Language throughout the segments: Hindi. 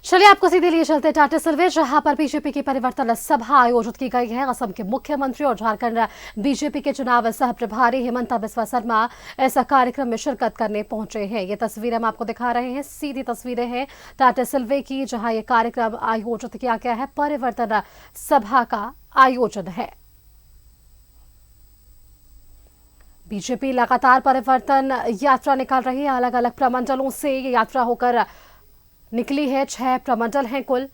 चलिए आपको सीधे लिए चलते टाटासिल में, जहां पर बीजेपी की परिवर्तन सभा आयोजित की गई है। असम के मुख्यमंत्री और झारखंड बीजेपी के चुनाव सह प्रभारी हिमंता बिस्वा शर्मा इस कार्यक्रम में शिरकत करने पहुंचे हैं। ये तस्वीरें हम आपको दिखा रहे हैं, सीधी तस्वीरें हैं टाटासिल की, जहां ये कार्यक्रम आयोजित किया गया है। परिवर्तन सभा का आयोजन है। बीजेपी लगातार परिवर्तन यात्रा निकाल रही है। अलग अलग प्रमंडलों से ये यात्रा होकर निकली है। 6 प्रमंडल हैं कुल।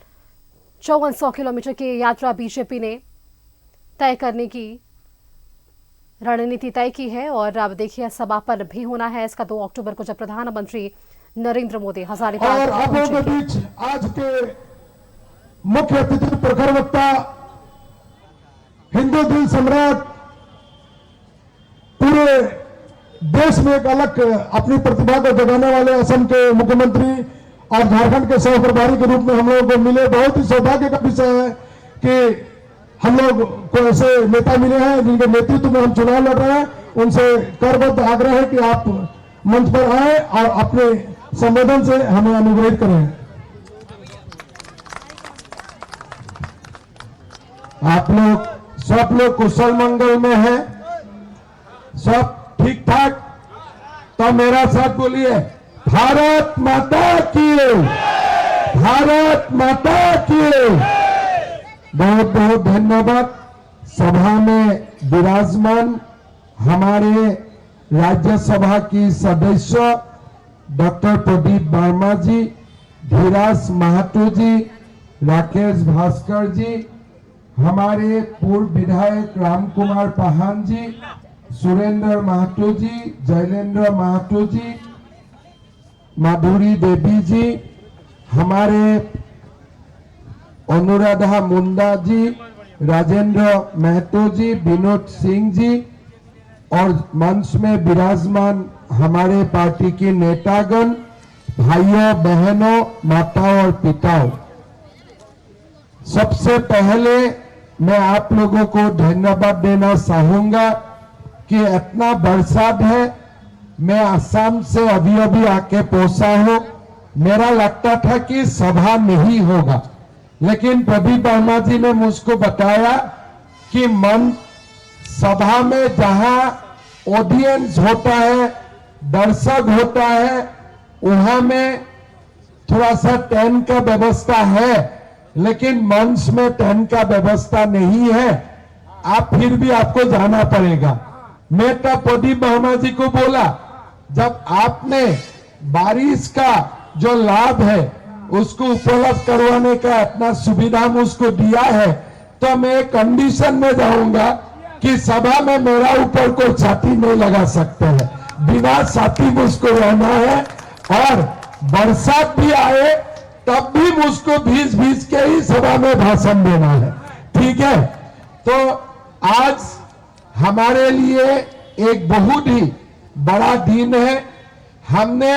5400 किलोमीटर की यात्रा बीजेपी ने तय करने की रणनीति तय की है। और अब देखिए समापन भी होना है इसका 2 अक्टूबर को, जब प्रधानमंत्री नरेंद्र मोदी हजारीबाग और आप लोगों के बीच आज के मुख्य अतिथि प्रखर वक्ता, हिंदू दिल सम्राट, पूरे देश में एक अलग अपनी प्रतिभा को जगाने वाले असम के मुख्यमंत्री और झारखंड के सह प्रभारी के रूप में हम लोगों को मिले। बहुत ही सौभाग्य का विषय है कि हम लोग को ऐसे नेता मिले हैं जिनके नेतृत्व में हम चुनाव लड़ रहे हैं। उनसे करबद्ध आग्रह है कि आप मंच पर आए और अपने संबोधन से हमें अनुग्रहित करें। आप लोग सब लोग कुशल मंगल में हैं, सब ठीक ठाक? तो मेरा साथ बोलिए, भारत माता की, भारत माता की। बहुत बहुत धन्यवाद। सभा में विराजमान हमारे राज्यसभा की सदस्य डॉक्टर प्रदीप वर्मा जी, धीराज महातो जी, राकेश भास्कर जी, हमारे पूर्व विधायक राम कुमार पाहान जी, सुरेंद्र महातो जी, जैलेंद्र महातो जी, माधुरी देवी जी, हमारे अनुराधा मुंडा जी, राजेंद्र महतो जी, विनोद सिंह जी, और मंच में विराजमान हमारे पार्टी की नेतागण, भाइयों बहनों, माताओं और पिताओं, सबसे पहले मैं आप लोगों को धन्यवाद देना चाहूंगा कि इतना बरसात है। मैं असम से अभी आके पहुंचा हूं। मेरा लगता था कि सभा नहीं होगा, लेकिन प्रदीप वर्मा जी ने मुझको बताया कि सभा में जहां ऑडियंस होता है, दर्शक होता है, वहां में थोड़ा सा टेंट का व्यवस्था है, लेकिन मंच में टेंट का व्यवस्था नहीं है। आप फिर भी आपको जाना पड़ेगा। मैं तो प्रदीप वर्मा जी को बोला, जब आपने बारिश का जो लाभ है उसको उपलब्ध करवाने का इतना सुविधा मुझको दिया है, तो मैं कंडीशन में जाऊंगा कि सभा में मेरा ऊपर कोई छाती नहीं लगा सकते हैं। बिना छाती मुझको रहना है, और बरसात भी आए तब भी मुझको भीज भीज के ही सभा में भाषण देना है। ठीक है? तो आज हमारे लिए एक बहुत ही बड़ा दिन है। हमने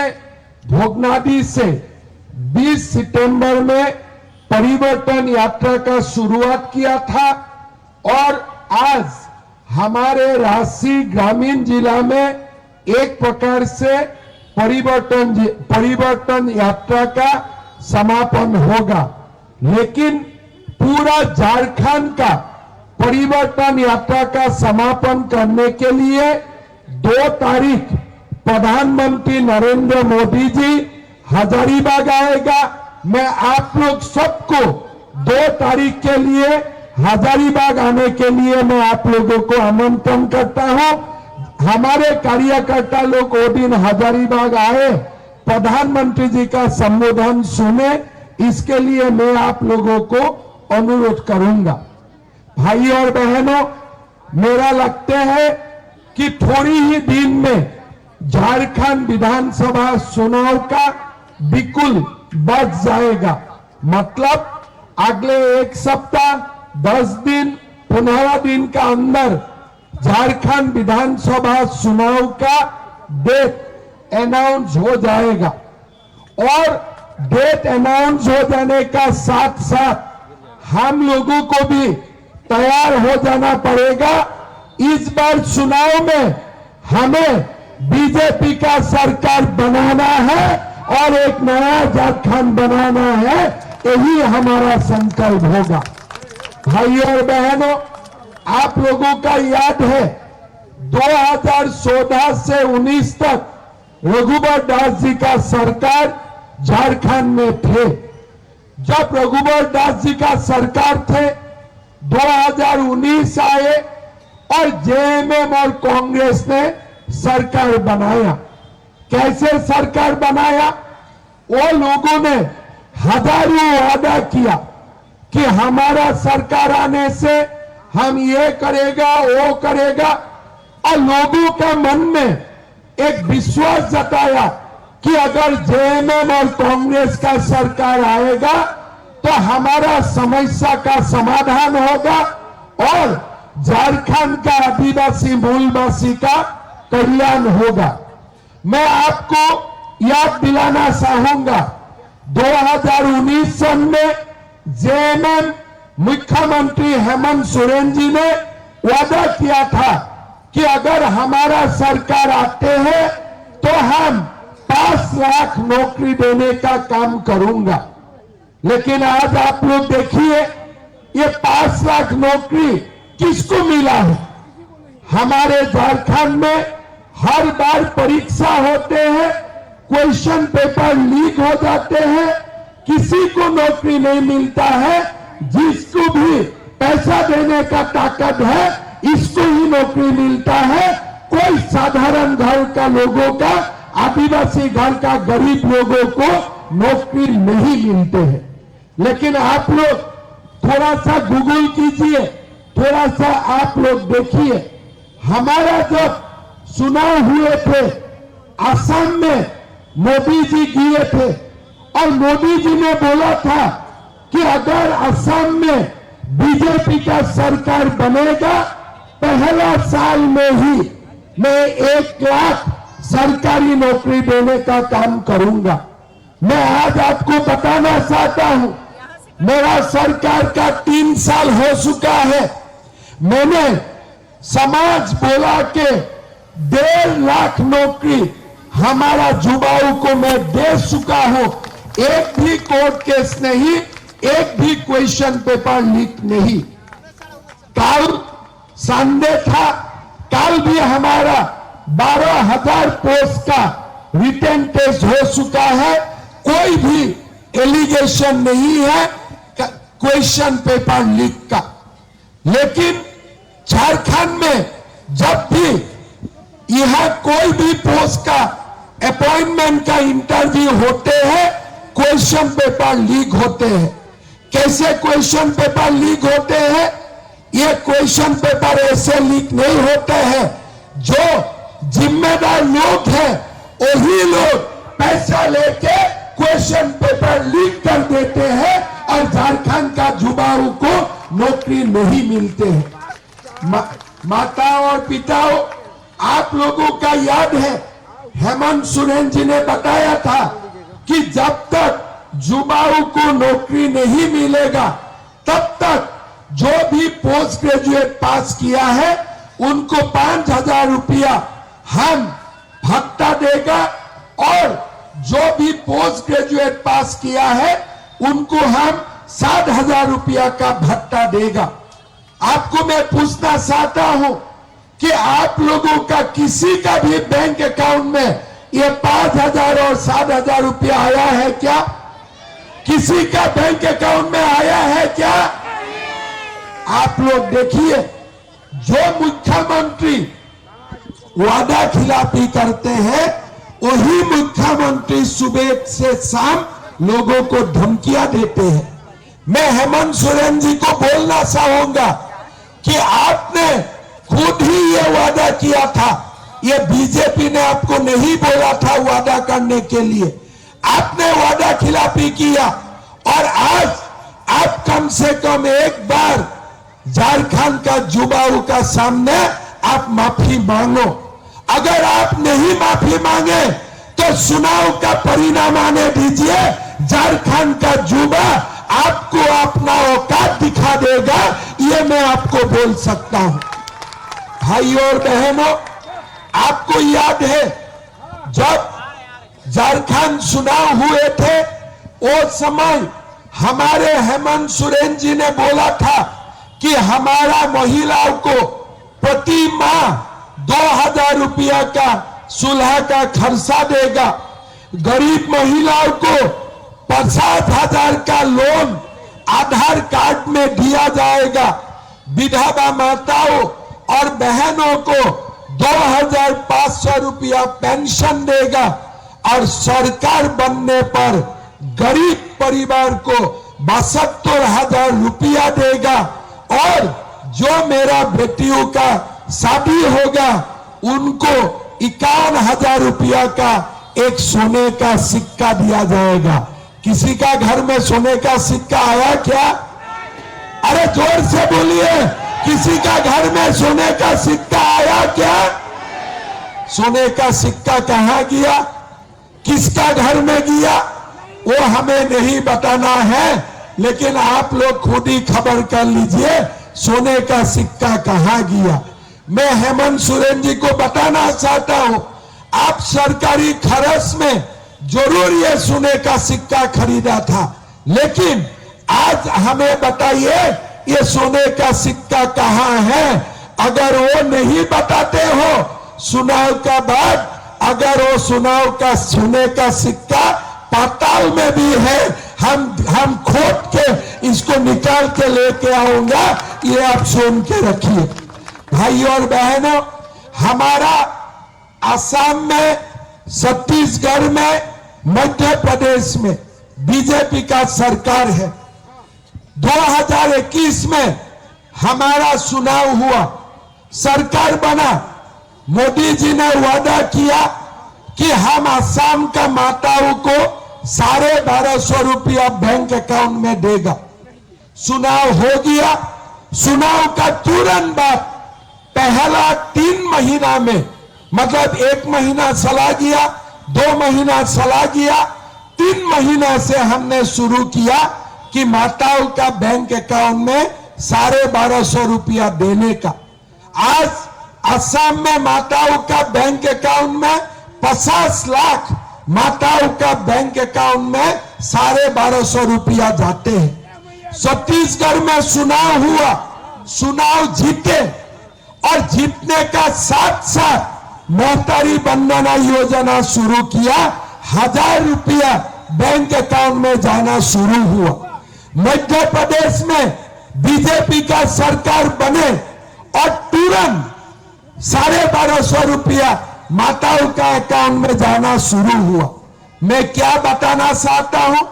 भोगनाडी से 20 सितंबर में परिवर्तन यात्रा का शुरुआत किया था, और आज हमारे रांची ग्रामीण जिला में एक प्रकार से परिवर्तन यात्रा का समापन होगा। लेकिन पूरा झारखंड का परिवर्तन यात्रा का समापन करने के लिए 2 तारीख प्रधानमंत्री नरेंद्र मोदी जी हजारीबाग आएगा। मैं आप लोग सबको 2 तारीख के लिए हजारीबाग आने के लिए मैं आप लोगों को आमंत्रण करता हूं। हमारे कार्यकर्ता लोग वो दिन हजारीबाग आए, प्रधानमंत्री जी का संबोधन सुने, इसके लिए मैं आप लोगों को अनुरोध करूंगा। भाई और बहनों, मेरा लगता है कि थोड़ी ही दिन में झारखंड विधानसभा चुनाव का बिल्कुल बच जाएगा। मतलब अगले 1 सप्ताह 10 दिन 15 दिन का अंदर झारखंड विधानसभा चुनाव का डेट अनाउंस हो जाएगा। और डेट अनाउंस हो जाने का साथ साथ हम लोगों को भी तैयार हो जाना पड़ेगा। इस बार चुनाव में हमें बीजेपी का सरकार बनाना है, और एक नया झारखंड बनाना है, यही हमारा संकल्प होगा। भाइयों और बहनों, आप लोगों का याद है 2014 से 19 तक रघुवर दास जी का सरकार झारखंड में थे। जब रघुवर दास जी का सरकार थे, 2019 आए और जेएमएम और कांग्रेस ने सरकार बनाया। कैसे सरकार बनाया? वो लोगों ने हजारों वादा किया कि हमारा सरकार आने से हम ये करेगा वो करेगा, और लोगों के मन में एक विश्वास जताया कि अगर जेएमएम और कांग्रेस का सरकार आएगा तो हमारा समस्या का समाधान होगा और झारखंड का आदिवासी मूलवासी का कल्याण होगा। मैं आपको याद दिलाना चाहूंगा, 2019 सन में जेएमएम मुख्यमंत्री हेमंत सोरेन जी ने वादा किया था कि अगर हमारा सरकार आते हैं तो हम 5 लाख नौकरी देने का काम करूंगा। लेकिन आज आप लोग देखिए, ये 5 लाख नौकरी किसको मिला है? हमारे झारखंड में हर बार परीक्षा होते हैं, क्वेश्चन पेपर लीक हो जाते हैं, किसी को नौकरी नहीं मिलता है। जिसको भी पैसा देने का ताकत है, इसको ही नौकरी मिलता है। कोई साधारण घर का लोगों का, आदिवासी घर का गरीब लोगों को नौकरी नहीं मिलते हैं। लेकिन आप लोग थोड़ा सा गूगल कीजिए, थोड़ा सा आप लोग देखिए, हमारा जब चुनाव हुए थे असम में, मोदी जी गए थे और मोदी जी ने बोला था कि अगर असम में बीजेपी का सरकार बनेगा, पहला साल में ही मैं 1 लाख सरकारी नौकरी देने का काम करूंगा। मैं आज आपको बताना चाहता हूं, मेरा सरकार का 3 साल हो चुका है। मैंने समाज बोला के 1.5 लाख नौकरी हमारा युवाओं को मैं दे चुका हूं। एक भी कोर्ट केस नहीं, एक भी क्वेश्चन पेपर लीक नहीं। कल संडे था, कल भी हमारा 12,000 पोस्ट का रिटर्न टेस्ट हो चुका है। कोई भी एलिगेशन नहीं है क्वेश्चन पेपर लीक का। लेकिन झारखंड में जब भी यहां कोई भी पोस्ट का अपॉइंटमेंट का इंटरव्यू होते हैं, क्वेश्चन पेपर लीक होते हैं। कैसे क्वेश्चन पेपर लीक होते हैं? ये क्वेश्चन पेपर ऐसे लीक नहीं होते हैं, जो जिम्मेदार लोग हैं वही लोग पैसा लेके क्वेश्चन पेपर लीक कर देते हैं और झारखंड का युवाओं को नौकरी नहीं मिलते हैं। माताओं और पिताओं, आप लोगों का याद है हेमंत सोरेन जी ने बताया था कि जब तक युवाओं को नौकरी नहीं मिलेगा तब तक जो भी पोस्ट ग्रेजुएट पास किया है उनको 5,000 रुपया हम भत्ता देगा, और जो भी पोस्ट ग्रेजुएट पास किया है उनको हम 7,000 रुपया का भत्ता देगा। आपको मैं पूछना चाहता हूं कि आप लोगों का किसी का भी बैंक अकाउंट में ये 5,000 और 7,000 रुपया आया है क्या? किसी का बैंक अकाउंट में आया है क्या? आप लोग देखिए, जो मुख्यमंत्री वादा खिलाफी करते हैं वही मुख्यमंत्री सुबह से शाम लोगों को धमकियां देते हैं। मैं हेमंत सोरेन जी को बोलना चाहूंगा कि आपने खुद ही ये वादा किया था, ये बीजेपी ने आपको नहीं बोला था वादा करने के लिए। आपने वादा खिलाफी किया और आज आप कम से कम एक बार झारखंड का युवाओं का सामने आप माफी मांगो। अगर आप नहीं माफी मांगे तो चुनाव का परिणाम आने दीजिए, झारखंड का युवा आपको अपना औकात दिखा देगा, ये मैं आपको बोल सकता हूं। भाइयों और बहनों, आपको याद है जब झारखंड चुनाव हुए थे, वो समय हमारे हेमंत सोरेन जी ने बोला था कि हमारा महिलाओं को प्रति माह 2000 रुपया का सुलह का खर्चा देगा, गरीब महिलाओं को 50,000 का लोन आधार कार्ड में दिया जाएगा, विधवा माताओं और बहनों को 2500 रुपया पेंशन देगा और सरकार बनने पर गरीब परिवार को 72,000 रुपया देगा और जो मेरा बेटियों का शादी होगा उनको 51,000 रुपया का एक सोने का सिक्का दिया जाएगा। किसी का घर में सोने का सिक्का आया क्या? अरे जोर से बोलिए, किसी का घर में सोने का सिक्का आया क्या? सोने का सिक्का कहां गया, किसका घर में गया, वो हमें नहीं बताना है, लेकिन आप लोग खुद ही खबर कर लीजिए सोने का सिक्का कहां गया। मैं हेमंत सोरेन जी को बताना चाहता हूं, आप सरकारी खर्च में जरूर ये सोने का सिक्का खरीदा था, लेकिन आज हमें बताइए ये सोने का सिक्का कहां है। अगर वो नहीं बताते हो चुनाव का बाद, अगर वो चुनाव का सोने का सिक्का पाताल में भी है, हम खोद के इसको निकाल के लेके आऊंगा, ये आप सुन के रखिए। भाइयों और बहनों, हमारा असम में, छत्तीसगढ़ में, मध्य प्रदेश में बीजेपी का सरकार है। 2021 में हमारा चुनाव हुआ, सरकार बना, मोदी जी ने वादा किया कि हम असम का माताओं को 1250 रुपया बैंक अकाउंट में देगा। चुनाव हो गया, चुनाव का तुरंत बाद पहला 3 महीना में, मतलब 1 महीना चला गया, 2 महीना चला गया, 3 महीना से हमने शुरू किया कि माताओं का बैंक अकाउंट में 1250 रुपया देने का। आज असम में माताओं का बैंक अकाउंट में 50 लाख माताओं का बैंक अकाउंट में 1250 रुपया जाते हैं। छत्तीसगढ़ में चुनाव हुआ, चुनाव जीते और जीतने का साथ साथ मोहतारी वंदना योजना शुरू किया, 1000 रुपया बैंक अकाउंट में जाना शुरू हुआ। मध्य प्रदेश में बीजेपी का सरकार बने और तुरंत 1250 रुपया माताओं का अकाउंट में जाना शुरू हुआ। मैं क्या बताना चाहता हूं,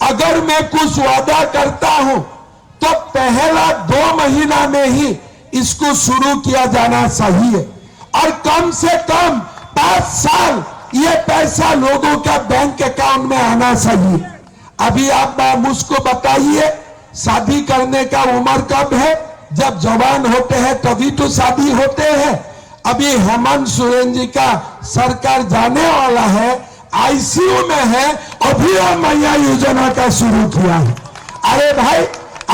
अगर मैं कुछ वादा करता हूं तो पहला 2 महीना में ही इसको शुरू किया जाना चाहिए और कम से कम 5 साल ये पैसा लोगों का बैंक अकाउंट में आना चाहिए। अभी आप मुझको बताइए, शादी करने का उम्र कब है? जब जवान होते हैं तभी तो शादी होते हैं। अभी हेमंत सोरेन जी का सरकार जाने वाला है, आईसीयू में है, अभी वो मैया योजना का शुरू किया है। अरे भाई,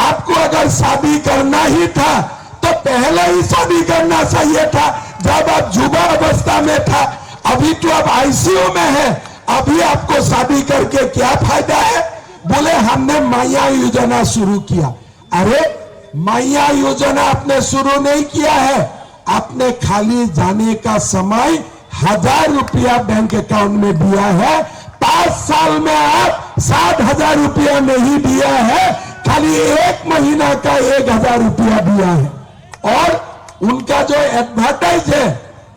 आपको अगर शादी करना ही था तो पहले ही शादी करना चाहिए था, जब आप युवा अवस्था में था। अभी तो आप आईसीयू में है, अभी आपको शादी करके क्या फायदा है? बोले हमने मैया योजना शुरू किया। अरे मैया योजना आपने शुरू नहीं किया है, आपने खाली जाने का समय 1000 रुपया बैंक अकाउंट में दिया है। 5 साल में आप 7000 रुपया नहीं दिया है, खाली 1 महीना का 1000 रुपया दिया है। और उनका जो एडवर्टाइज है,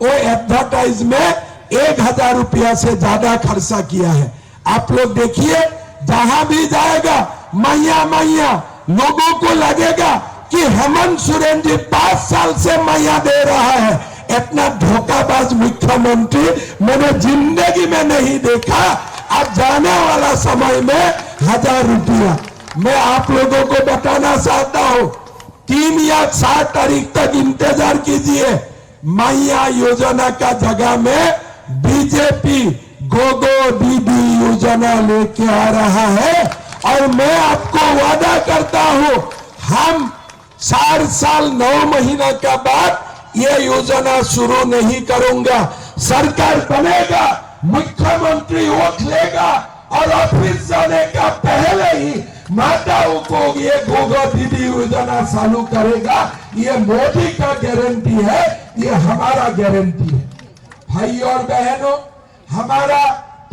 वो एडवर्टाइज में 1000 रुपया से ज्यादा खर्चा किया है। आप लोग देखिए, जहां भी जाएगा मैया मैया, लोगों को लगेगा कि हेमंत सोरेन जी 5 साल से मैया दे रहा है। इतना धोखाबाज मुख्यमंत्री मैंने जिंदगी में नहीं देखा। अब जाने वाला समय में 1000 रुपया। मैं आप लोगों को बताना चाहता हूं, 3 या 7 तारीख तक इंतजार कीजिए। मैया योजना का जगह में बीजेपी गोगो दीदी योजना लेके आ रहा है और मैं आपको वादा करता हूं, हम 4 साल 9 महीना का बाद ये योजना शुरू नहीं करूंगा। सरकार बनेगा मुख्यमंत्री वोट लेगा और ऑफिस जाने का पहले ही माताओं को ये गोगा दीदी योजना चालू करेगा। ये मोदी का गारंटी है, ये हमारा गारंटी है। भाई और बहनों, हमारा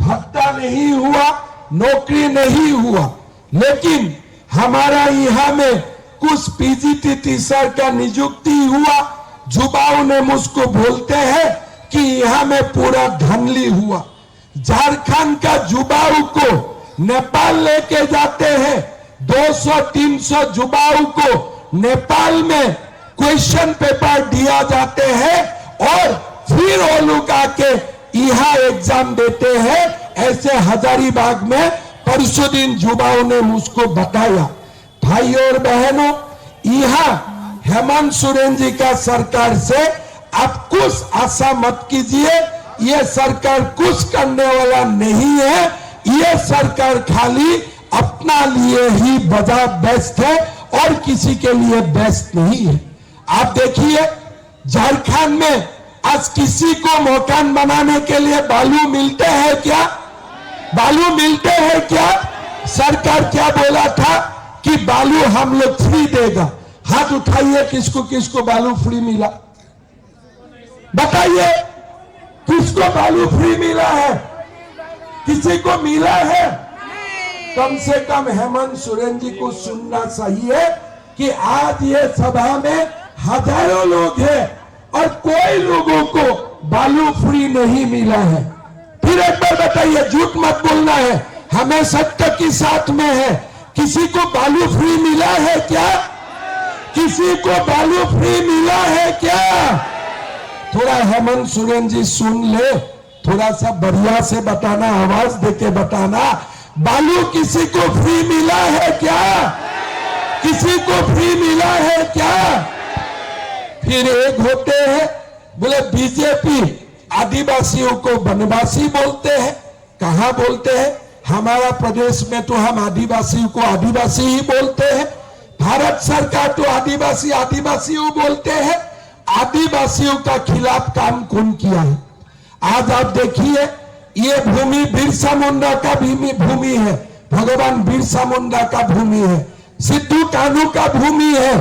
भत्ता नहीं हुआ, नौकरी नहीं हुआ, लेकिन हमारा यहाँ में कुछ पीजीटी टीचर का नियुक्ति हुआ। युवाओं ने मुझको बोलते हैं कि यहाँ में पूरा धांधली हुआ। झारखंड का युवाओं को नेपाल लेके जाते हैं, 200-300 युवाओं को नेपाल में क्वेश्चन पेपर दिया जाते हैं और फिर वो लोग आके यहाँ एग्जाम देते हैं। ऐसे हजारीबाग में परसों दिन युवाओं ने मुझको बताया। भाई और बहनों, यहाँ हेमंत सोरेन जी का सरकार से आप कुछ आशा मत कीजिए। ये सरकार कुछ करने वाला नहीं है। ये सरकार खाली अपना लिए ही बजा बेस्ट है और किसी के लिए बेस्ट नहीं है। आप देखिए, झारखंड में आज किसी को मकान बनाने के लिए बालू मिलते हैं क्या? बालू मिलते हैं क्या? सरकार क्या बोला था कि बालू हम लोग फ्री देगा। हाथ उठाइए, किसको किसको बालू फ्री मिला? बताइए, किसको बालू फ्री मिला है? किसी को मिला है? कम से कम हेमंत सोरेन जी को सुनना चाहिए कि आज ये सभा में हजारों लोग हैं और कोई लोगों को बालू फ्री नहीं मिला है। फिर एक बार बताइए, झूठ मत बोलना है, हमें सत्य के साथ में है। किसी को बालू फ्री मिला है क्या? किसी को बालू फ्री मिला है क्या? थोड़ा हेमंत सोरेन जी सुन ले, थोड़ा सा बढ़िया से बताना, आवाज देके बताना, बालू किसी को फ्री मिला है क्या? किसी को फ्री मिला है क्या? फिर एक होते हैं बोले बीजेपी आदिवासियों को वनवासी बोलते हैं। कहां बोलते हैं? हमारा प्रदेश में तो हम आदिवासियों को आदिवासी ही बोलते हैं। भारत सरकार तो आदिवासी आदिवासियों बोलते हैं। आदिवासियों का खिलाफ काम कौन किया है? आज आप देखिए, ये भूमि बिरसा मुंडा का भूमि है, भगवान बिरसा मुंडा का भूमि है, सिद्धू कान्हू का भूमि है।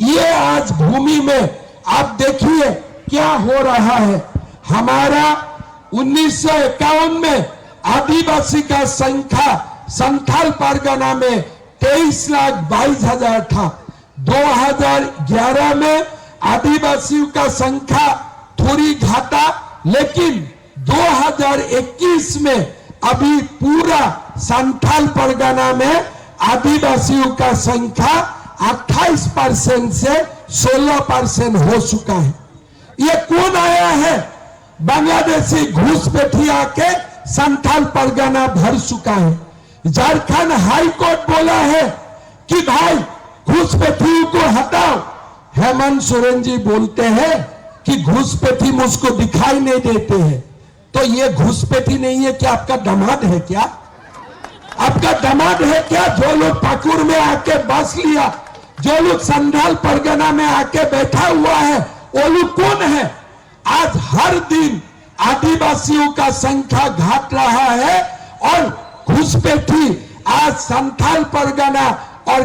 ये आज भूमि में आप देखिए क्या हो रहा है। हमारा 1951 में आदिवासी का संख्या संथाल परगना में 23,22,000 था। 2011 में आदिवासियों का संख्या थोड़ी घटा, लेकिन 2021 में अभी पूरा संथाल परगना में आदिवासियों का संख्या 28% से 16% हो चुका है। ये कौन आया है? बांग्लादेशी घुसपैठी आके संथाल परगना भर चुका है। झारखंड हाई कोर्ट बोला है कि भाई घुसपैठियों को हटाओ। हेमंत सोरेन जी बोलते हैं कि घुसपैठी मुझको दिखाई नहीं देते हैं। तो ये घुसपैठी नहीं है, क्या आपका दामाद है क्या? आपका दामाद है क्या? जो लोग पाकुड़ में आके बस लिया, जो लोग संथाल परगना में आके बैठा हुआ है, वो लोग कौन है? आज हर दिन आदिवासियों का संख्या घट रहा है और घुसपैठी आज संथाल परगना और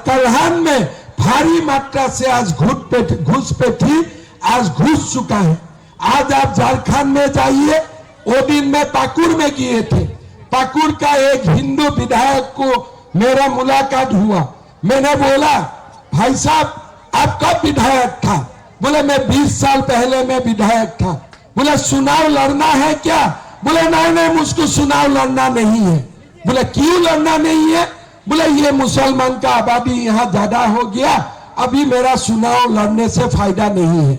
कल्हान में भारी मात्रा से आज घुसपैठी आज घुस चुका है। आज आप झारखंड में जाइए, वो दिन मैं पाकुड़ में गए थे। पाकुड़ का एक हिंदू विधायक को मेरा मुलाकात हुआ। मैंने बोला, भाई साहब आप कब विधायक था? बोले मैं 20 साल पहले मैं विधायक था। बोले चुनाव लड़ना है क्या? बोले नहीं, मुझको चुनाव लड़ना नहीं है। बोले क्यों लड़ना नहीं है? बोले ये मुसलमान का आबादी यहाँ ज्यादा हो गया, अभी मेरा चुनाव लड़ने से फायदा नहीं है।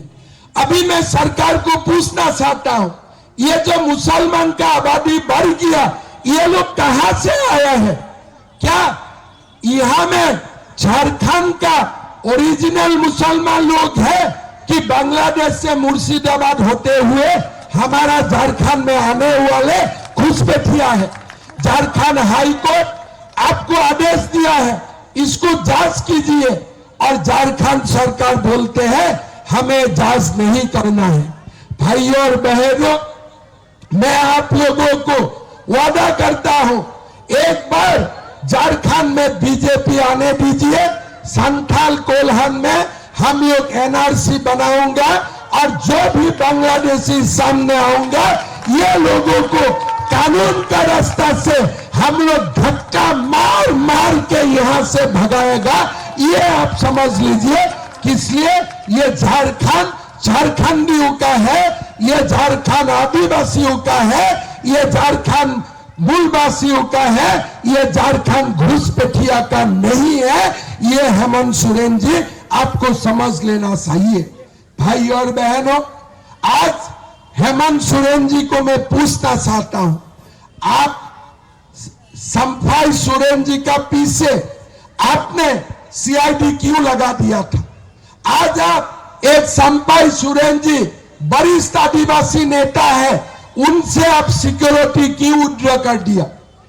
अभी मैं सरकार को पूछना चाहता हूँ, ये जो मुसलमान का आबादी बढ़ गया, ये लोग कहां से आया है? क्या यहाँ में झारखंड का ओरिजिनल मुसलमान लोग है कि बांग्लादेश से मुर्शिदाबाद होते हुए हमारा झारखंड में आने वाले घुसपैठिया है? झारखंड हाई कोर्ट आपको आदेश दिया है, इसको जांच कीजिए, और झारखंड सरकार बोलते हैं हमें जांच नहीं करना है। भाइयों और बहनों, मैं आप लोगों को वादा करता हूं, एक बार झारखंड में बीजेपी आने दीजिए, संथाल कोल्हान में हम लोग एनआरसी बनाऊंगा और जो भी बांग्लादेशी सामने आऊंगा, ये लोगों को कानून का रास्ता से हम लोग धक्का मार मार के यहां से भगाएगा। ये आप समझ लीजिए, इसलिए ये झारखंड झारखंडियों का है, ये झारखंड आदिवासियों का है, ये झारखंड मूलवासियों का है, ये झारखंड घुसपैठिया का नहीं है। ये हेमंत सोरेन जी आपको समझ लेना चाहिए। भाई और बहनों, आज हेमंत सोरेन जी को मैं पूछना चाहता हूं, आप संफाई सोरेन जी का पीछे आपने सीआईडी क्यों लगा दिया था? आज आप एक संफाई सोरेन जी वरिष्ठ आदिवासी नेता है, उनसे आप सिक्योरिटी क्यों विड्रॉ कर दिया?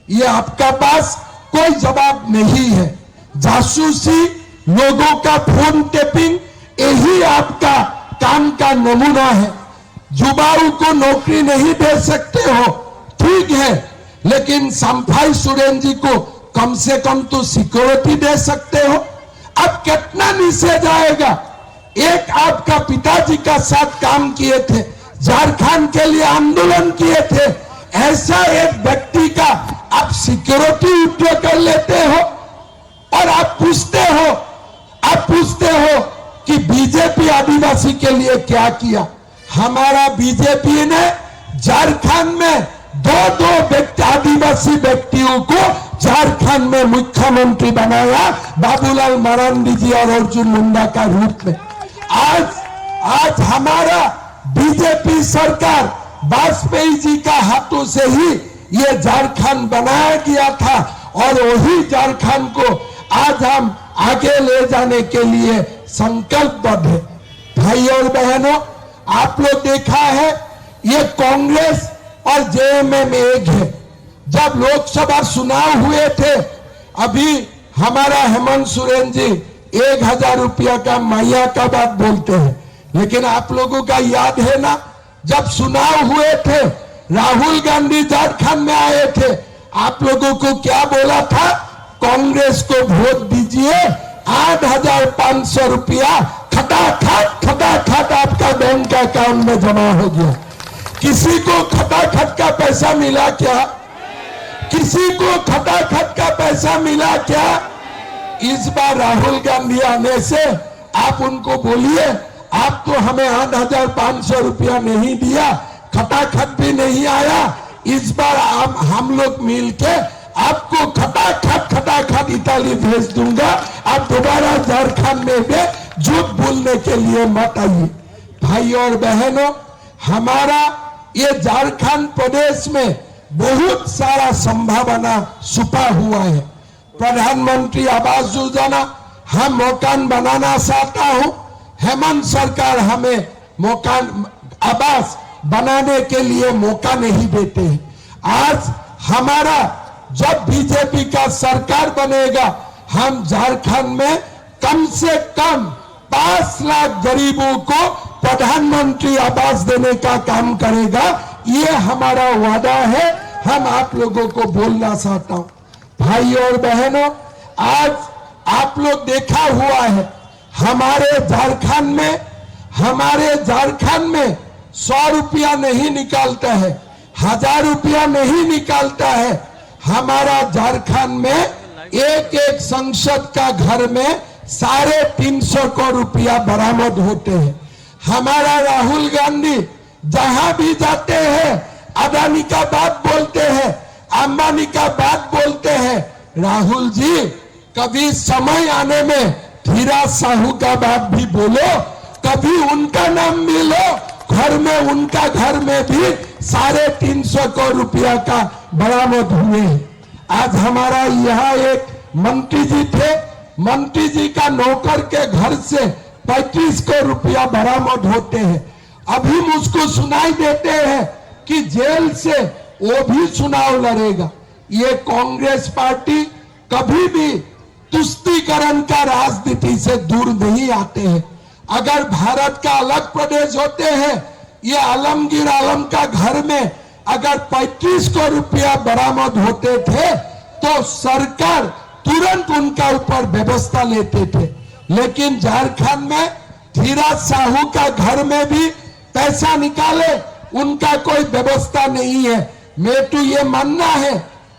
ये आपका पास कोई जवाब नहीं है। जासूसी, लोगों का फोन टेपिंग, यही आपका काम का नमूना है। युवाओं को नौकरी नहीं दे सकते हो, ठीक है, लेकिन संफाई सोरेन जी को कम से कम तो सिक्योरिटी दे सकते हो। अब कितना नीचे जाएगा? एक आपका पिताजी का साथ काम किए थे, झारखंड के लिए आंदोलन किए थे, ऐसा एक व्यक्ति का आप सिक्योरिटी विड्रॉ कर लेते हो और आप पूछते हो कि बीजेपी आदिवासी के लिए क्या किया? हमारा बीजेपी ने झारखंड में दो व्यक्ति आदिवासी व्यक्तियों को झारखंड में मुख्यमंत्री बनाया, बाबूलाल मरांडी जी और अर्जुन मुंडा का रूप में। आज हमारा बीजेपी सरकार वाजपेयी जी का हाथों से ही ये झारखंड बनाया गया था और वही झारखंड को आज हम आगे ले जाने के लिए संकल्पबद्ध है। भाई और बहनों, आप लोग देखा है, ये कांग्रेस और जेएमएम एक है। जब लोकसभा चुनाव हुए थे, अभी हमारा हेमंत सोरेन जी 1000 रुपया का मैया का बात बोलते हैं, लेकिन आप लोगों का याद है ना, जब चुनाव हुए थे, राहुल गांधी झारखंड में आए थे, आप लोगों को क्या बोला था? कांग्रेस को वोट दीजिए, 8500 रुपया खटाखट आपका बैंक अकाउंट में जमा हो गया। किसी को खटाखट का पैसा मिला क्या? किसी को खटाखट का पैसा मिला क्या? इस बार राहुल गांधी आने से आप उनको बोलिए, आप तो हमें 8500 रुपया नहीं दिया, खटाखट भी नहीं आया, इस बार हम लोग मिलके आपको खटाखट इताली भेज दूंगा। आप दोबारा झारखंड में भी झूठ बोलने के लिए मत आइए। भाई और बहनों, हमारा ये झारखंड प्रदेश में बहुत सारा संभावना छुपा हुआ है। प्रधानमंत्री आवास योजना हम मकान बनाना चाहता हूं, हेमंत सरकार हमें मकान आवास बनाने के लिए मौका नहीं देते हैं। आज हमारा जब बीजेपी का सरकार बनेगा, हम झारखंड में कम से कम 5 लाख गरीबों को प्रधानमंत्री आवास देने का काम करेगा। ये हमारा वादा है, हम आप लोगों को बोलना चाहता हूं। भाई और बहनों, आज आप लोग देखा हुआ है, हमारे झारखंड में 100 रुपया नहीं निकालता है, 1000 रुपया नहीं निकालता है। हमारा झारखंड में एक संसद का घर में 350 रुपया बरामद होते हैं। हमारा राहुल गांधी जहां भी जाते हैं, अदानी का बात बोलते हैं, अंबानी का बात बोलते हैं। राहुल जी, कभी समय आने में धीराज साहू का बात भी बोलो, कभी उनका नाम भी लो। उनका घर में भी 350 रुपया का बरामद हुए। आज हमारा यहाँ एक मंत्री जी थे, मंत्री जी का नौकर के घर से 35 रुपया बरामद होते हैं। अभी मुझको सुनाई देते हैं कि जेल से वो भी चुनाव लड़ेगा। ये कांग्रेस पार्टी कभी भी तुष्टीकरण का राजनीति से दूर नहीं आते हैं। अगर भारत का अलग प्रदेश होते हैं, ये आलमगीर आलम का घर में अगर 3500 रुपया बरामद होते थे तो सरकार तुरंत उनका ऊपर व्यवस्था लेते थे। लेकिन झारखंड में धीरज साहू का घर में भी पैसा निकाले, उनका कोई व्यवस्था नहीं है। मेरे ये मानना है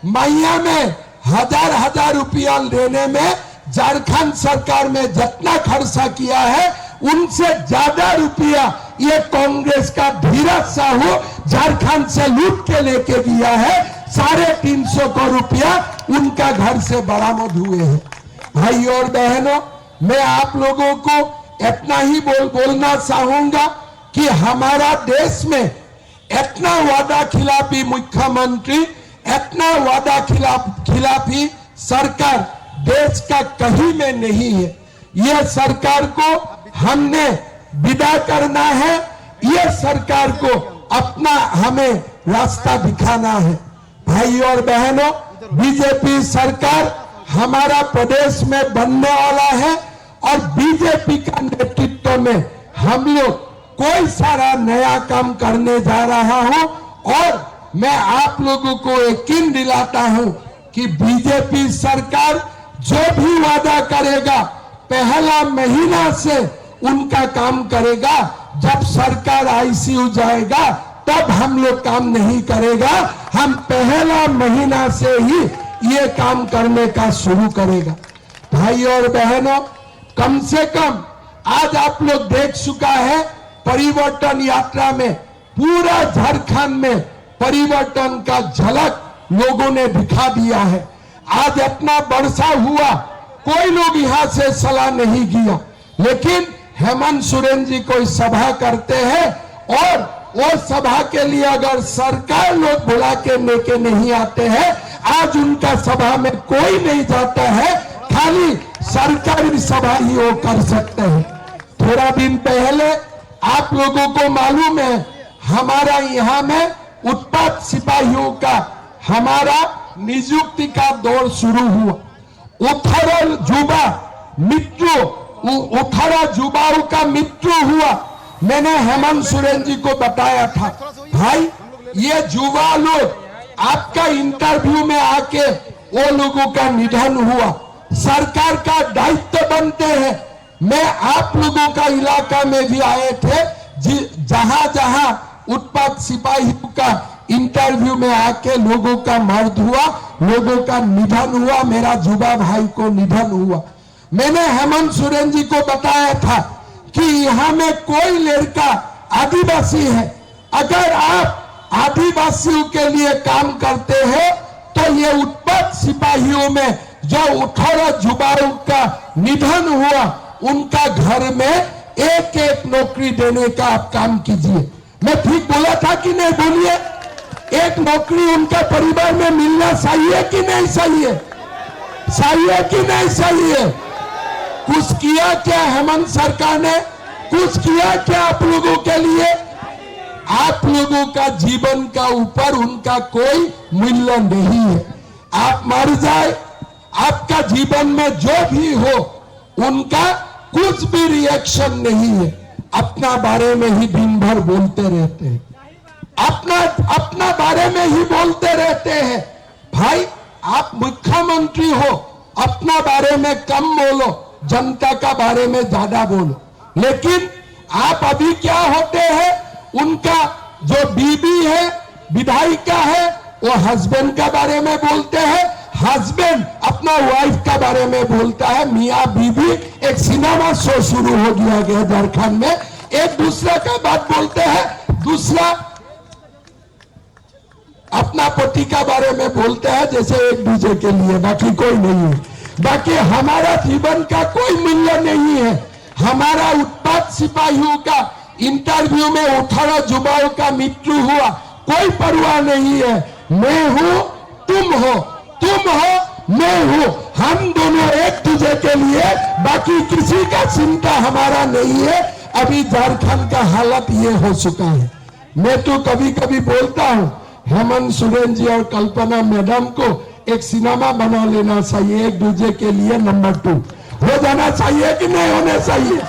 मैया में हजार रुपया लेने में झारखंड सरकार में जितना खर्चा किया है उनसे ज्यादा रुपया ये कांग्रेस का धीरज साहू झारखंड से लूट के लेके गया है। 350 करोड़ रुपया उनका घर से बरामद हुए हैं। भाई और बहनों, मैं आप लोगों को इतना ही बोलना चाहूंगा कि हमारा देश में इतना वादा खिलाफी मुख्यमंत्री, इतना वादा खिलाफी सरकार देश का कहीं में नहीं है। यह सरकार को हमने विदा करना है, यह सरकार को अपना हमें रास्ता दिखाना है। भाई और बहनों, बीजेपी सरकार हमारा प्रदेश में बनने वाला है और बीजेपी का नेतृत्व में हम लोग कोई सारा नया काम करने जा रहा हूं और मैं आप लोगों को यकीन दिलाता हूं कि बीजेपी सरकार जो भी वादा करेगा पहला महीना से उनका काम करेगा। जब सरकार आईसीयू जाएगा तब हम लोग काम नहीं करेगा, हम पहला महीना से ही ये काम करने का शुरू करेगा। भाई और बहनों, कम से कम आज आप लोग देख चुका है परिवर्तन यात्रा में पूरा झारखंड में परिवर्तन का झलक लोगों ने दिखा दिया है। आज इतना वर्षा हुआ, कोई लोग यहां से सलाह नहीं किया, लेकिन हेमंत सोरेन जी कोई सभा करते हैं और वो सभा के लिए अगर सरकार लोग बुला के लेके नहीं आते हैं, आज उनका सभा में कोई नहीं जाता है, खाली सरकारी सभा ही वो कर सकते हैं। थोड़ा दिन पहले आप लोगों को मालूम है हमारा यहाँ में उत्पाद सिपाहियों का हमारा नियुक्ति का दौर शुरू हुआ। 18 युवाओं का मृत्यु हुआ। मैंने हेमंत सोरेन जी को बताया था, भाई ये युवा लोग आपका इंटरव्यू में आके वो लोगों का निधन हुआ, सरकार का दायित्व बनते हैं। मैं आप लोगों का इलाका में भी आए थे, जहां जहां उत्पाद सिपाहियों का इंटरव्यू में आके लोगों का मर्द हुआ, लोगों का निधन हुआ, मेरा युवा भाई को निधन हुआ। मैंने हेमंत सोरेन जी को बताया था कि यहां में कोई लड़का आदिवासी है, अगर आप आदिवासियों के लिए काम करते हैं तो ये उत्पाद सिपाहियों में जो 18 युवाओं का निधन हुआ उनका घर में एक एक नौकरी देने का आप काम कीजिए। मैं ठीक बोला था कि नहीं बोलिए? एक नौकरी उनका परिवार में मिलना चाहिए कि नहीं चाहिए? चाहिए कि नहीं चाहिए? कुछ किया क्या हेमंत सरकार ने? कुछ किया क्या आप लोगों के लिए? आप लोगों का जीवन का ऊपर उनका कोई मूल्य नहीं है। आप मर जाए, आपका जीवन में जो भी हो उनका कुछ भी रिएक्शन नहीं है, अपना बारे में ही दिन भर बोलते रहते हैं, अपना बारे में ही बोलते रहते हैं। भाई आप मुख्यमंत्री हो, अपना बारे में कम बोलो, जनता का बारे में ज्यादा बोलो। लेकिन आप अभी क्या होते हैं, उनका जो बीबी है, विधायिका है, वो हस्बैंड का बारे में बोलते हैं, हस्बैंड अपना वाइफ का बारे में बोलता है। मियाँ बीबी एक सिनेमा शो शुरू हो गया झारखंड में, एक दूसरे का बात बोलते हैं, दूसरा अपना पति का बारे में बोलते हैं, जैसे एक दूसरे के लिए, बाकी कोई नहीं है। बाकी हमारा जीवन का कोई मूल्य नहीं है। हमारा उत्पाद सिपाहियों का इंटरव्यू में 18 युवाओं का मृत्यु हुआ, कोई परवाह नहीं है। मैं हूं, तुम हो, तुम हो, मैं हूं, हम दोनों एक दूसरे के लिए, बाकी किसी का चिंता हमारा नहीं है। अभी झारखंड का हालत ये हो चुका है। मैं तो कभी कभी बोलता हूं हेमंत सोरेन जी और कल्पना मैडम को एक सिनेमा बना लेना चाहिए, एक दूसरे के लिए नंबर 2 हो जाना चाहिए कि नहीं होना चाहिए?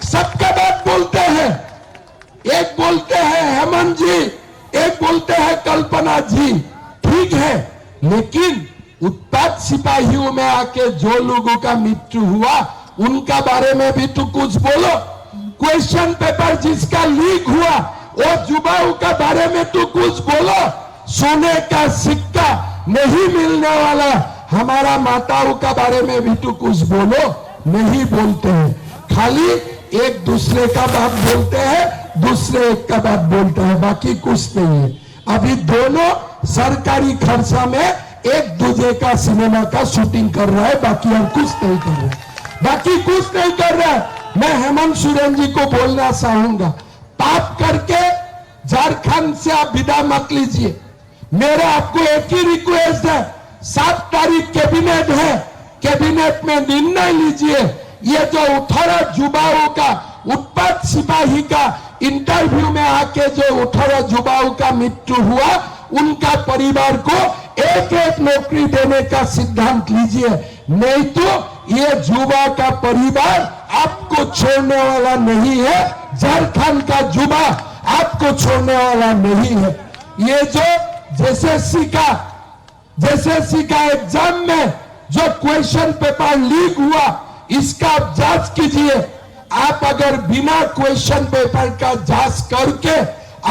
सबका बात बोलते हैं, एक बोलते हैं हेमंत जी एक बोलते हैं कल्पना जी, ठीक है, लेकिन उत्पाद सिपाहियों में आके जो लोगों का मृत्यु हुआ उनका बारे में भी तो कुछ बोलो। क्वेश्चन पेपर जिसका लीक हुआ वो युवाओं का बारे में तो कुछ बोलो। सोने का सिक्का नहीं मिलने वाला हमारा माताओं का बारे में भी तो कुछ बोलो। नहीं बोलते हैं, खाली एक दूसरे का बात बोलते हैं, दूसरे एक का बात बोलते हैं, बाकी कुछ नहीं है। अभी दोनों सरकारी खर्चा में एक दूसरे का सिनेमा का शूटिंग कर रहा है, बाकी और कुछ नहीं कर रहा है, बाकी कुछ नहीं कर रहा है। मैं हेमंत सोरेन जी को बोलना चाहूंगा, पाप करके झारखंड से आप विदा मत लीजिए। मेरा आपको एक ही रिक्वेस्ट है, 7 तारीख कैबिनेट है, कैबिनेट में निर्णय लीजिए। ये जो 18 युवाओं का उत्पाद सिपाही का इंटरव्यू में आके जो 18 युवाओं का मृत्यु हुआ, उनका परिवार को एक एक नौकरी देने का सिद्धांत लीजिए, नहीं तो ये युवा का परिवार आपको छोड़ने वाला नहीं है। झारखंड का युवा आपको छोड़ने वाला नहीं है। ये जो जैसे का एग्जाम में जो क्वेश्चन पेपर लीक हुआ, इसका आप जांच कीजिए। आप अगर बिना क्वेश्चन पेपर का जांच करके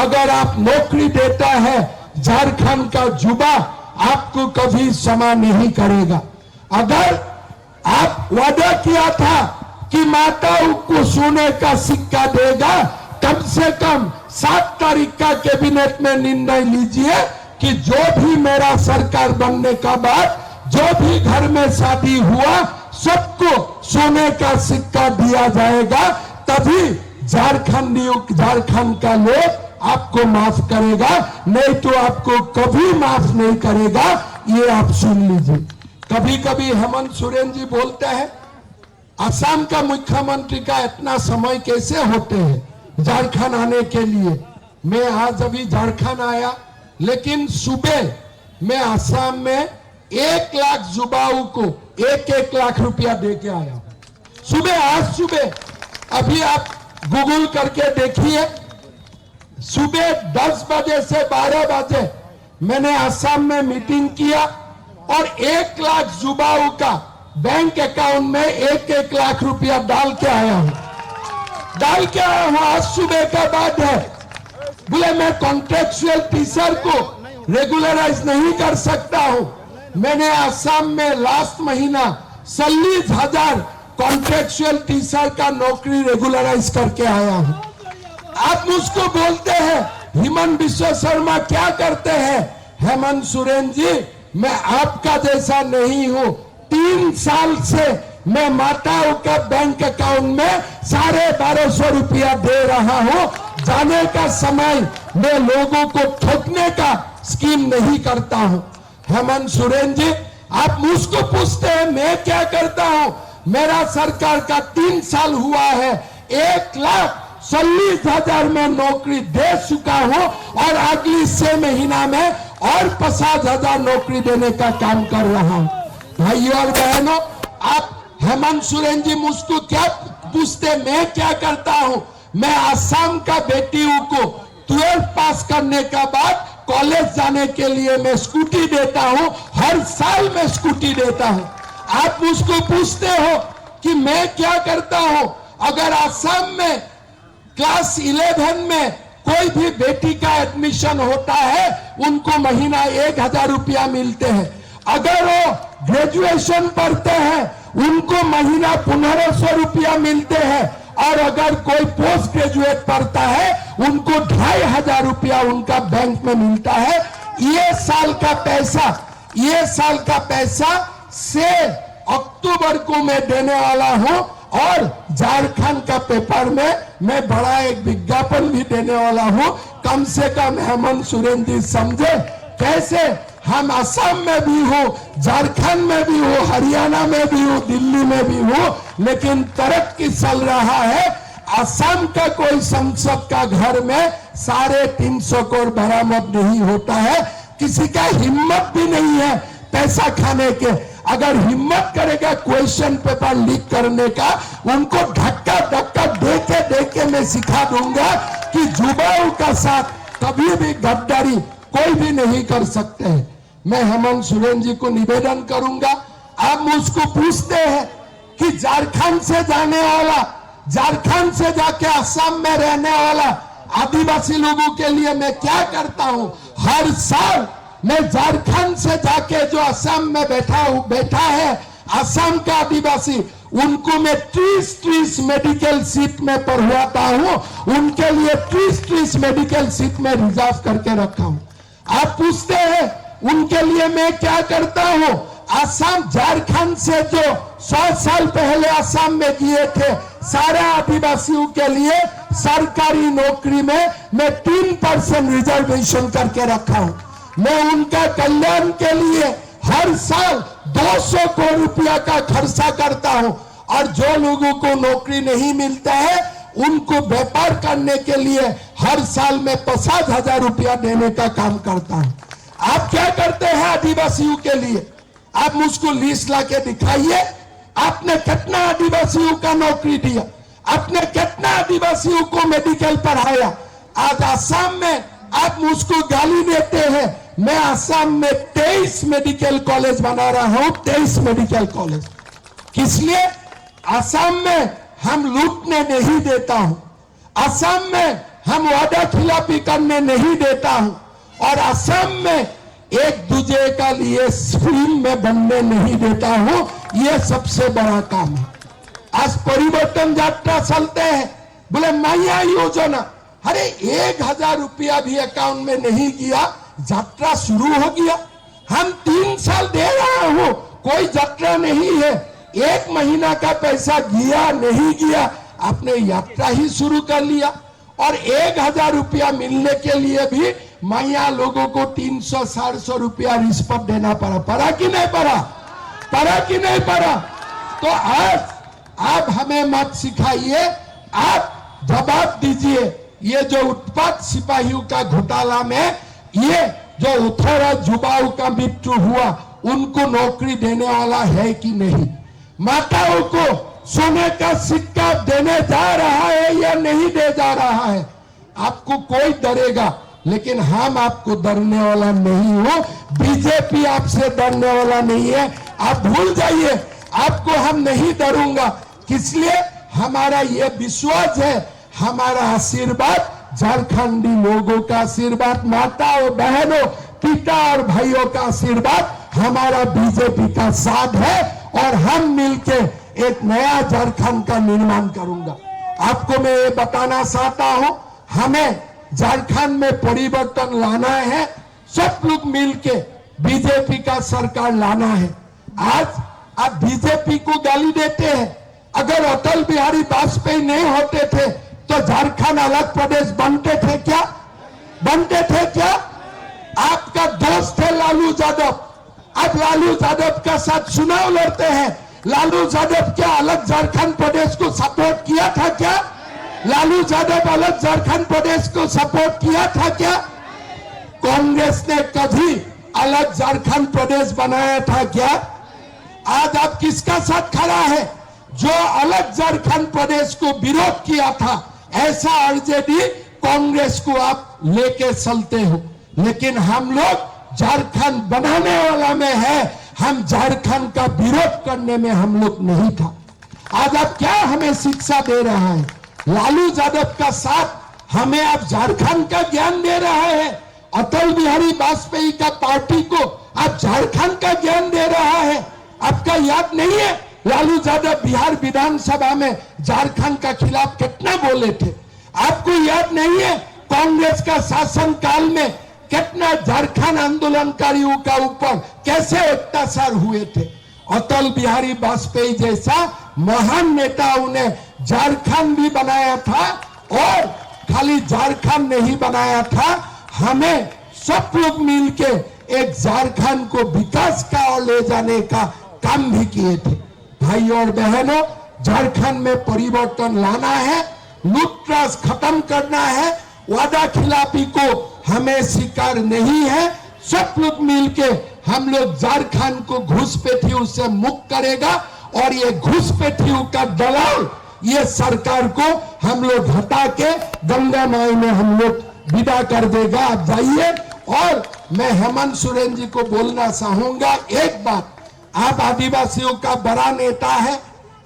अगर आप नौकरी देता है, झारखंड का युवा आपको कभी क्षमा नहीं करेगा। अगर आप वादा किया था कि माताओं को सोने का सिक्का देगा, कम से कम 7 तारीख का कैबिनेट में निर्णय लीजिए कि जो भी मेरा सरकार बनने का बाद जो भी घर में शादी हुआ सबको सोने का सिक्का दिया जाएगा, तभी झारखंड का लोग आपको माफ करेगा, नहीं तो आपको कभी माफ नहीं करेगा। ये आप सुन लीजिए। कभी कभी हेमंत सोरेन जी बोलते हैं असम का मुख्यमंत्री का इतना समय कैसे होते हैं झारखंड आने के लिए। मैं आज अभी झारखंड आया, लेकिन सुबह मैं असम में 1 लाख युवाओं को 1 लाख रुपया दे के आया सुबह। आज सुबह अभी आप गूगल करके देखिए, सुबह 10 बजे से 12 बजे मैंने असम में मीटिंग किया और 1 लाख युवाओं का बैंक अकाउंट में 1 लाख रुपया डाल के आया हूं। आज सुबह का बात है। बोले मैं कॉन्ट्रेक्चुअल टीचर को रेगुलराइज नहीं कर सकता हूं। मैंने असम में लास्ट महीना 40,000 कॉन्ट्रेक्चुअल टीचर का नौकरी रेगुलराइज करके आया हूं। आप मुझको बोलते हैं हेमंत बिश्व शर्मा क्या करते हैं। हेमंत सोरेन जी, मैं आपका जैसा नहीं हूं। 3 साल से मैं माताओं का बैंक अकाउंट में 1250 रुपया दे रहा हूं। जाने का समय मैं लोगों को ठोकने का स्कीम नहीं करता हूं। हेमंत सोरेन जी, आप मुझको पूछते हैं मैं क्या करता हूं। मेरा सरकार का 3 साल हुआ है, 1,40,000 में नौकरी दे चुका हूं और अगली 6 महीना में और 50,000 नौकरी देने का काम कर रहा हूं। भाइयों और बहनों, आप हेमंत सोरेन जी मुझको क्या पूछते मैं क्या करता हूं। मैं असम का बेटियों को 12 पास करने का बाद कॉलेज जाने के लिए मैं स्कूटी देता हूं, हर साल मैं स्कूटी देता हूं। आप मुझको पूछते हो कि मैं क्या करता हूं। अगर असम में क्लास 11 में कोई भी बेटी का एडमिशन होता है, उनको महीना 1,000 रुपया मिलते हैं। अगर वो ग्रेजुएशन पढ़ते हैं, उनको महीना 1,500 रुपया मिलते हैं। और अगर कोई पोस्ट ग्रेजुएट पढ़ता है, उनको 2,500 रुपया उनका बैंक में मिलता है। ये साल का पैसा से अक्टूबर को मैं देने वाला हूं और झारखंड का पेपर में मैं बड़ा एक विज्ञापन भी देने वाला हूं। कम से कम हेमंत सोरेन जी समझे कैसे हम असम में भी हो, झारखंड में भी हो, हरियाणा में भी हो, दिल्ली में भी हो, लेकिन तरक्की चल रहा है। असम का कोई संसद का घर में 350 करोड़ बरामद नहीं होता है। किसी का हिम्मत भी नहीं है पैसा खाने के। अगर हिम्मत करेगा क्वेश्चन पेपर लीक करने का, उनको धक्का धक्का दे के मैं सिखा दूंगा कि युवाओं का साथ कभी भी गद्दारी कोई भी नहीं कर सकते हैं। मैं हेमंत सोरेन जी को निवेदन करूंगा, आप मुझको पूछते हैं कि झारखंड से जाने वाला, झारखंड से जाके असम में रहने वाला आदिवासी लोगों के लिए मैं क्या करता हूं। हर साल मैं झारखंड से जाके जो असम में बैठा है असम का आदिवासी, उनको मैं 30 मेडिकल सीट में पढ़वाता हूं, उनके लिए 30 मेडिकल सीट में रिजर्व करके रखा हूं। आप पूछते हैं उनके लिए मैं क्या करता हूं। असम झारखंड से जो 100 साल पहले असम में किए थे सारे आदिवासियों के लिए सरकारी नौकरी में मैं 3% रिजर्वेशन करके रखा हूं। मैं उनका कल्याण के लिए हर साल 200 करोड़ रुपया का खर्चा करता हूं, और जो लोगों को नौकरी नहीं मिलता है उनको व्यापार करने के लिए हर साल में 50,000 रुपया देने का काम करता हूं। आप क्या करते हैं आदिवासियों के लिए? आप मुझको लिस्ट लाके दिखाइए, आपने कितना आदिवासियों का नौकरी दिया, आपने कितना आदिवासियों को मेडिकल पढ़ाया। आज असम में आप मुझको गाली देते हैं, मैं असम में 23 मेडिकल कॉलेज बना रहा हूं, 23 मेडिकल कॉलेज। किस लिए? असम में हम लूटने नहीं देता हूं, असम में हम वादा खिलाफी करने नहीं देता हूं, और असम में एक दूसरे का लिए फिल्म में बनने नहीं देता हूं। यह सबसे बड़ा काम है। आज परिवर्तन यात्रा चलते हैं, बोले माया योजना, अरे 1,000 रुपया भी अकाउंट में नहीं किया, यात्रा शुरू हो गया। हम 3 साल दे रहा हूं, कोई यात्रा नहीं है, 1 महीना का पैसा गया नहीं गया, आपने यात्रा ही शुरू कर लिया। और 1,000 रुपया मिलने के लिए भी मैया लोगों को 300-400 रुपया रिश्वत देना पड़ा कि नहीं पड़ा कि नहीं पड़ा? तो आज आप हमें मत सिखाइए, आप जवाब दीजिए। ये जो उत्पाद सिपाहियों का घोटाला में ये जो 18 युवाओं का मृत्यु हुआ, उनको नौकरी देने वाला है कि नहीं? माताओं को सोने का सिक्का देने जा रहा है या नहीं दे जा रहा है? आपको कोई डरेगा, लेकिन हम आपको डरने वाला नहीं हो, बीजेपी आपसे डरने वाला नहीं है। आप भूल जाइए, आपको हम नहीं डरूंगा। किस लिए? हमारा ये विश्वास है, हमारा आशीर्वाद झारखंडी लोगों का आशीर्वाद, माताओं बहनों पिता और भाइयों का आशीर्वाद हमारा बीजेपी का साथ है, और हम मिलके एक नया झारखंड का निर्माण करूंगा। आपको मैं ये बताना चाहता हूं, हमें झारखंड में परिवर्तन लाना है, सब लोग मिलके बीजेपी का सरकार लाना है। आज आप बीजेपी को गाली देते हैं, अगर अटल बिहारी वाजपेयी नहीं होते थे तो झारखंड अलग प्रदेश बनते थे क्या? आपका दोस्त है लालू यादव, आप लालू यादव का साथ चुनाव लड़ते हैं। लालू यादव क्या अलग झारखंड प्रदेश को सपोर्ट किया था क्या? लालू यादव अलग झारखंड प्रदेश को सपोर्ट किया था क्या? कांग्रेस ने कभी अलग झारखंड प्रदेश बनाया था क्या? आज आप किसका साथ खड़ा है? जो अलग झारखंड प्रदेश को विरोध किया था, ऐसा आरजेडी कांग्रेस को आप लेके चलते हो। लेकिन हम लोग झारखंड बनाने वाला में है, हम झारखंड का विरोध करने में हम लोग नहीं था। आज आप क्या हमें शिक्षा दे रहा है? लालू यादव का साथ हमें आप झारखंड का ज्ञान दे रहा है। अटल बिहारी वाजपेयी का पार्टी को आप झारखंड का ज्ञान दे रहा है। आपका याद नहीं है लालू यादव बिहार विधानसभा में झारखंड का खिलाफ कितना बोले थे? आपको याद नहीं है कांग्रेस का शासन काल में कितना झारखंड आंदोलनकारियों का ऊपर कैसे अत्याचार हुए थे? अटल बिहारी वाजपेयी जैसा महान नेताओं ने झारखंड भी बनाया था, और खाली झारखंड नहीं बनाया था, हमें सब लोग मिलके एक झारखंड को विकास का ओर ले जाने का काम भी किए थे। भाइयों और बहनों, झारखंड में परिवर्तन लाना है, लूटराज खत्म करना है, वादा खिलाफी को हमें स्वीकार नहीं है। सब लोग मिलके हम लोग झारखंड को घुसपैठियों से मुक्त करेगा, और ये घुसपैठियों का दलाल ये सरकार को हम लोग हटा के गंगा माई में हम लोग विदा कर देगा। आप जाइए। और मैं हेमंत सोरेन जी को बोलना चाहूंगा एक बात, आप आदिवासियों का बड़ा नेता है,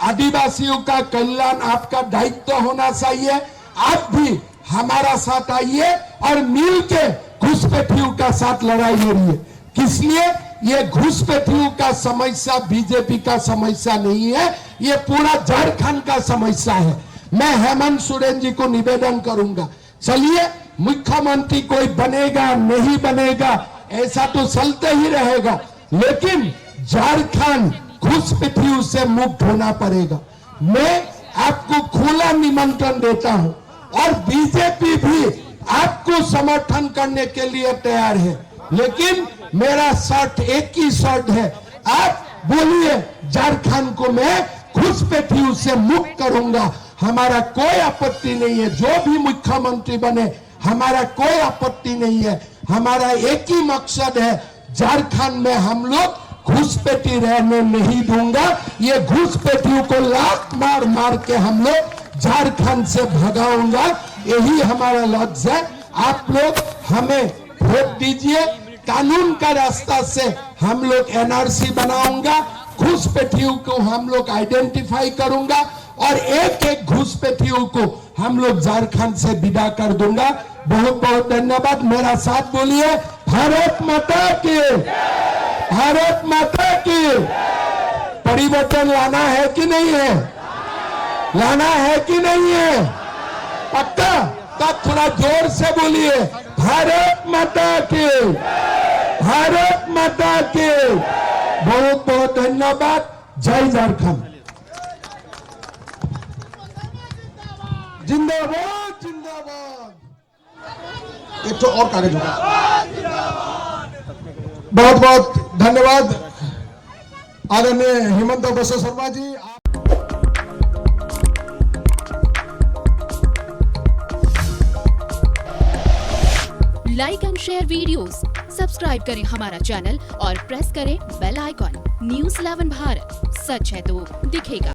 आदिवासियों का कल्याण आपका दायित्व होना चाहिए। आप भी हमारा साथ आइए और मिलके घुसपैठियों का साथ लड़ाई लड़िए। किस लिए? ये घुसपैठियों का समस्या बीजेपी का समस्या नहीं है, ये पूरा झारखंड का समस्या है। मैं हेमंत सोरेन जी को निवेदन करूंगा, चलिए मुख्यमंत्री कोई बनेगा नहीं बनेगा ऐसा तो चलते ही रहेगा, लेकिन झारखंड घुसपैठियों से मुक्त होना पड़ेगा। मैं आपको खुला निमंत्रण देता हूं और बीजेपी भी आपको समर्थन करने के लिए तैयार है, लेकिन मेरा शर्त एक ही शर्त है, आप बोलिए झारखंड को मैं घुसपैठियों से मुक्त करूंगा। हमारा कोई आपत्ति नहीं है, जो भी मुख्यमंत्री बने हमारा कोई आपत्ति नहीं है। हमारा एक ही मकसद है, झारखंड में हम लोग घुसपैठी रहने नहीं दूंगा। ये घुसपैठियों को लात मार मार के हम लोग झारखंड से भगाऊंगा, यही हमारा लक्ष्य है। आप लोग हमें वोट दीजिए, कानून का रास्ता से हम लोग एनआरसी बनाऊंगा, घुसपैठियों को हम लोग आइडेंटिफाई करूंगा और एक एक घुसपैठियों को हम लोग झारखंड से विदा कर दूंगा। बहुत बहुत धन्यवाद। मेरा साथ बोलिए, भारत माता की, भारत माता की। परिवर्तन लाना है कि नहीं है? लाना है कि नहीं है? पक्का? तब थोड़ा जोर से बोलिए, भारत माता की, भारत माता की। बहुत बहुत धन्यवाद। जय झारखंड। जिंदाबाद जिंदाबाद। एक तो और कागज होगा। बहुत बहुत धन्यवाद आदरणीय Hemant Biswa Sharma ji. Like and share videos, subscribe करें हमारा चैनल और प्रेस करें बेल आइकॉन। न्यूज़ 11 भारत, सच है तो दिखेगा।